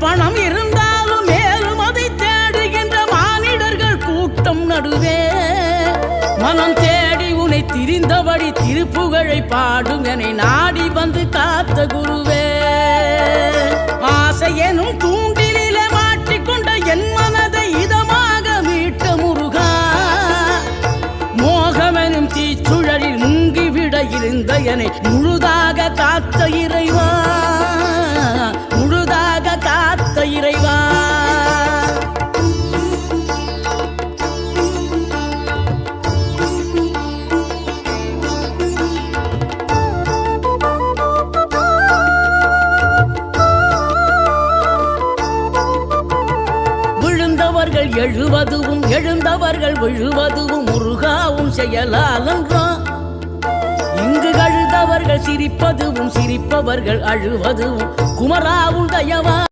பணம் இருந்தாலும் மேலும் அதை தேடுகின்ற மானிடர்கள் கூட்டம் நடுவே மனம் தேடி உனை திரிந்தபடி திருப்புகழை பாடும் என நாடி வந்து காத்த குருவே. ஆசை எனும் தூண்டிலே மாட்டிக்கொண்ட என் மனதை இதமாக மீட்ட முருகா, மோகமெனும் தீச்சுழலில் முங்கிவிட இருந்த என்னை முழுதாக காத்த இறைவா, முழுதாக காத்த இறைவா. எழுவதுவும் எழுந்தவர்கள் விழுவதுவும் முருகாவும் செயலாலன்றோம். இங்கு அழுதவர்கள் சிரிப்பதுவும் சிரிப்பவர்கள் அழுவதுவும் குமராவும் தயவா.